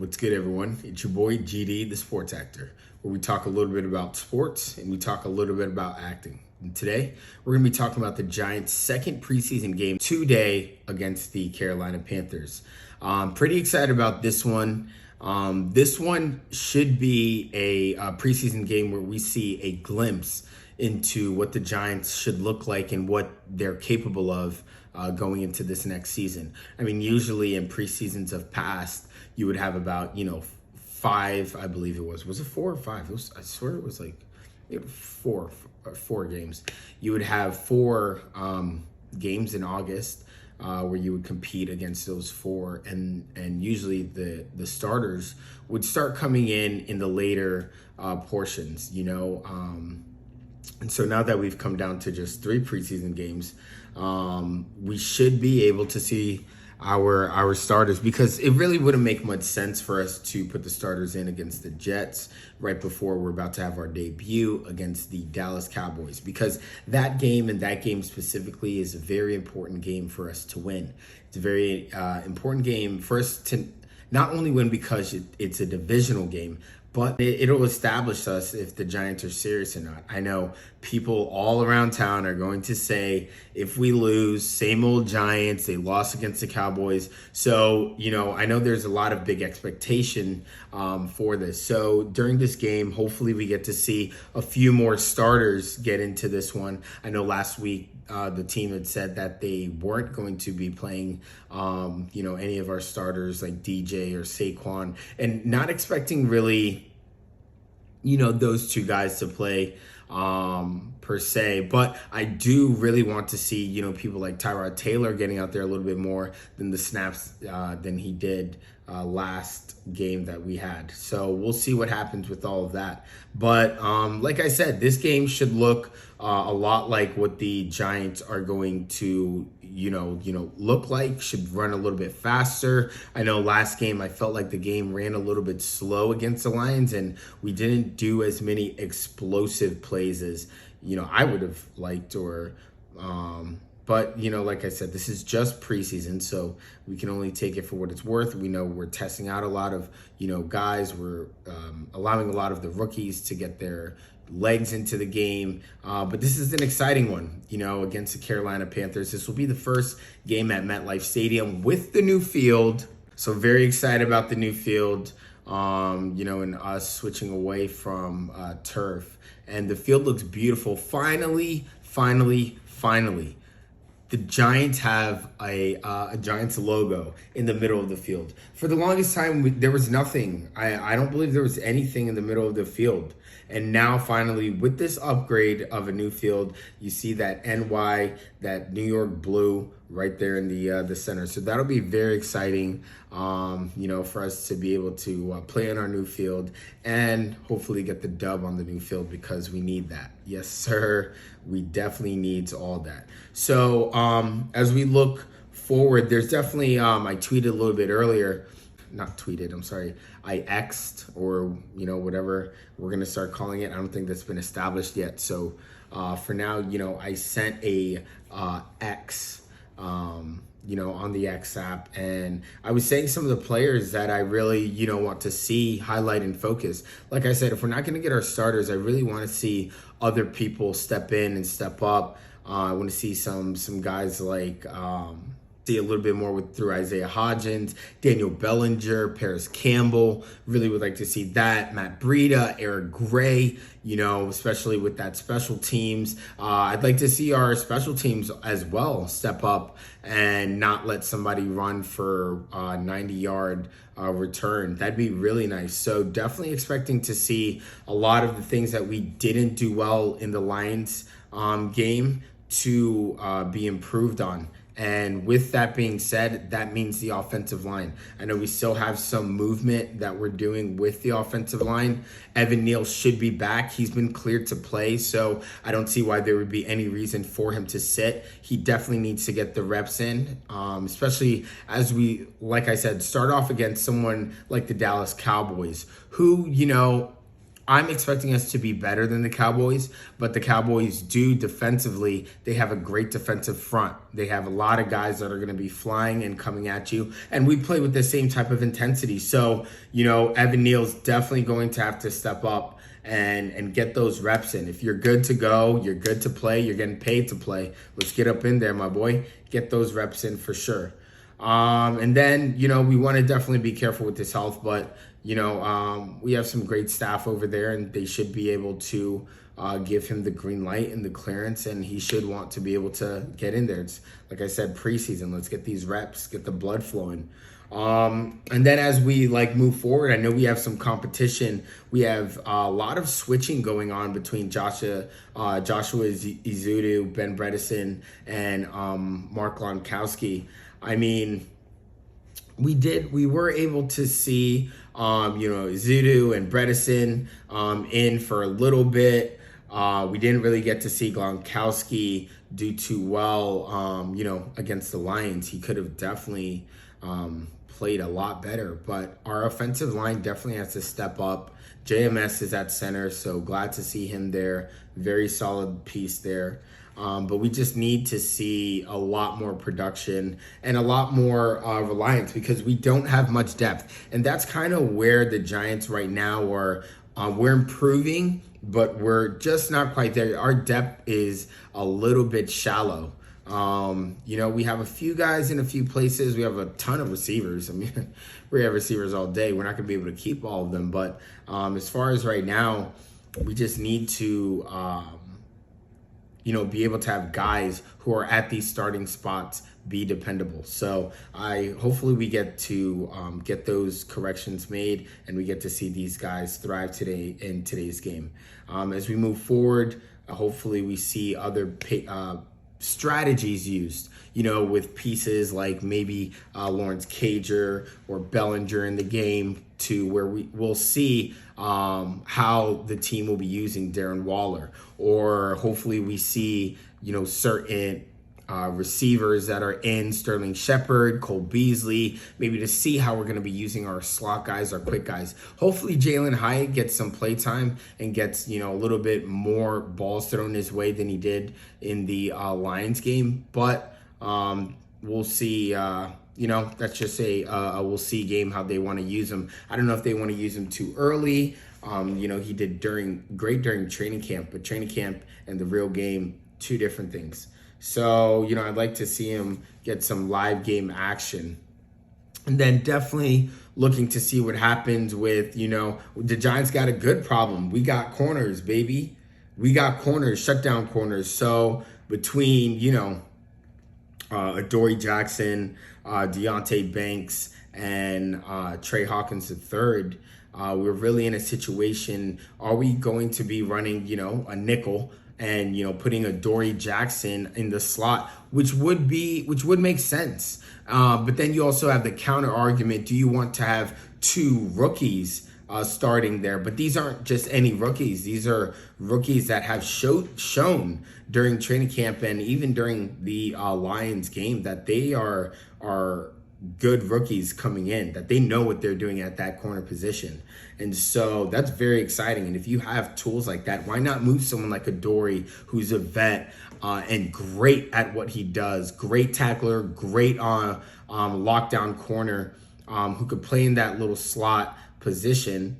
What's good, everyone? It's your boy GD, the sports actor, where we talk a little bit about sports and we talk a little bit about acting. And today, we're going to be talking about the Giants' second preseason game today against the Carolina Panthers. Pretty excited about this one. This one should be a preseason game where we see a glimpse into what the Giants should look like and what they're capable of going into this next season. I mean, usually in preseasons of past, you would have about, five, I believe it was. Was it 4 or 5? I swear it was like four games. You would have 4 games in August where you would compete against those 4, and usually the starters would start coming in the later portions, and so now that we've come down to just 3 preseason games, we should be able to see our starters, because it really wouldn't make much sense for us to put the starters in against the Jets right before we're about to have our debut against the Dallas Cowboys, because that game, and that game specifically, is a very important game for us to win. It's a very important game for us to not only win because it's a divisional game, but it'll establish us if the Giants are serious or not. I know people all around town are going to say, if we lose, same old Giants, they lost against the Cowboys. So, I know there's a lot of big expectation for this. So during this game, hopefully we get to see a few more starters get into this one. I know last week, the team had said that they weren't going to be playing, any of our starters like DJ or Saquon, and not expecting really, those 2 guys to play per se. But I do really want to see, people like Tyrod Taylor getting out there a little bit more than the snaps than he did last game that we had. So we'll see what happens with all of that. But like I said, this game should look a lot like what the Giants are going to, look like. Should run a little bit faster. I know last game I felt like the game ran a little bit slow against the Lions, and we didn't do as many explosive plays as, I would have liked, or but, like I said, this is just preseason, so we can only take it for what it's worth. We know we're testing out a lot of, guys. We're allowing a lot of the rookies to get their legs into the game. But this is an exciting one, against the Carolina Panthers. This will be the first game at MetLife Stadium with the new field. So very excited about the new field, and us switching away from turf. And the field looks beautiful. Finally. The Giants have a Giants logo in the middle of the field. For the longest time, there was nothing. I don't believe there was anything in the middle of the field. And now, finally, with this upgrade of a new field, you see that NY, that New York blue right there in the center. So that'll be very exciting, for us to be able to play on our new field and hopefully get the dub on the new field, because we need that. Yes, sir. We definitely need all that. So as we look forward, there's definitely, I tweeted a little bit earlier, not tweeted, I'm sorry, I X'd, or, whatever we're going to start calling it. I don't think that's been established yet. So for now, I sent a X, on the X app, and I was saying some of the players that I really, want to see, highlight, and focus. Like I said, if we're not going to get our starters, I really want to see other people step in and step up. I want to see some guys like, see a little bit more through Isaiah Hodgins, Daniel Bellinger, Paris Campbell. Really would like to see that. Matt Breida, Eric Gray, especially with that special teams. I'd like to see our special teams as well step up and not let somebody run for a 90-yard return. That'd be really nice. So definitely expecting to see a lot of the things that we didn't do well in the Lions game to be improved on. And with that being said, that means the offensive line. I know we still have some movement that we're doing with the offensive line. Evan Neal should be back. He's been cleared to play, so I don't see why there would be any reason for him to sit. He definitely needs to get the reps in, especially as we, like I said, start off against someone like the Dallas Cowboys, who, I'm expecting us to be better than the Cowboys, but the Cowboys do defensively. They have a great defensive front. They have a lot of guys that are going to be flying and coming at you, and we play with the same type of intensity. So, Evan Neal's definitely going to have to step up and get those reps in. If you're good to go, you're good to play, you're getting paid to play. Let's get up in there, my boy. Get those reps in for sure. And then, we want to definitely be careful with his health, but, we have some great staff over there, and they should be able to give him the green light and the clearance, and he should want to be able to get in there. It's, like I said, preseason. Let's get these reps, get the blood flowing. And then as we move forward, I know we have some competition. We have a lot of switching going on between Joshua Izudu, Ben Bredesen, and Mark Gronkowski. I mean, we were able to see, Izudu and Bredesen in for a little bit. We didn't really get to see Gronkowski do too well, against the Lions. He could have definitely played a lot better, but our offensive line definitely has to step up. JMS is at center, so glad to see him there. Very solid piece there. But we just need to see a lot more production and a lot more reliance, because we don't have much depth. And that's kind of where the Giants right now are. We're improving, but we're just not quite there. Our depth is a little bit shallow. We have a few guys in a few places. We have a ton of receivers. I mean, we have receivers all day. We're not going to be able to keep all of them. But as far as right now, we just need to be able to have guys who are at these starting spots be dependable. So hopefully we get to get those corrections made, and we get to see these guys thrive today in today's game. As we move forward, hopefully we see other strategies used, with pieces like maybe Lawrence Cager or Bellinger in the game, to where we'll see how the team will be using Darren Waller, or hopefully we see, certain receivers that are in Sterling Shepard, Cole Beasley, maybe to see how we're going to be using our slot guys, our quick guys. Hopefully Jalen Hyatt gets some play time and gets, a little bit more balls thrown his way than he did in the Lions game. But we'll see. That's just a we'll see game how they want to use him. I don't know if they want to use him too early. He did great during training camp, but training camp and the real game, two different things. So, I'd like to see him get some live game action. And then definitely looking to see what happens with, the Giants got a good problem. We got corners, baby. We got corners, shutdown corners. So between, Adoree Jackson, Deonte Banks, and Trey Hawkins III, we're really in a situation. Are we going to be running, a nickel and, putting Adoree Jackson in the slot, which would make sense. But then you also have the counter argument. Do you want to have two rookies starting there? But these aren't just any rookies. These are rookies that have shown during training camp and even during the Lions game that they are good rookies coming in, that they know what they're doing at that corner position. And so that's very exciting. And if you have tools like that, why not move someone like Adoree, who's a vet and great at what he does, great tackler, great lockdown corner, who could play in that little slot position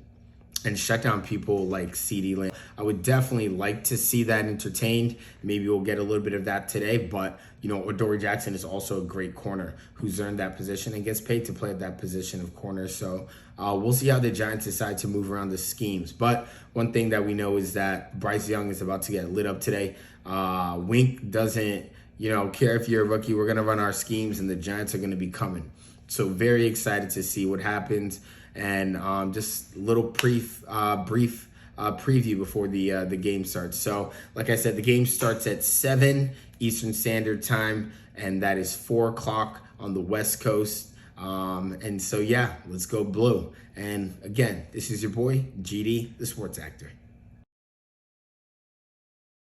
and shut down people like CeeDee Lamb. I would definitely like to see that entertained. Maybe we'll get a little bit of that today, but Adoree Jackson is also a great corner who's earned that position and gets paid to play at that position of corner. So we'll see how the Giants decide to move around the schemes. But one thing that we know is that Bryce Young is about to get lit up today. Wink doesn't, care if you're a rookie. We're going to run our schemes, and the Giants are going to be coming. So very excited to see what happens. And just a little brief preview before the game starts. So, like I said, the game starts at 7 Eastern Standard Time, and that is 4 o'clock on the West Coast. And so, yeah, let's go blue. And again, this is your boy, GD, the sports actor.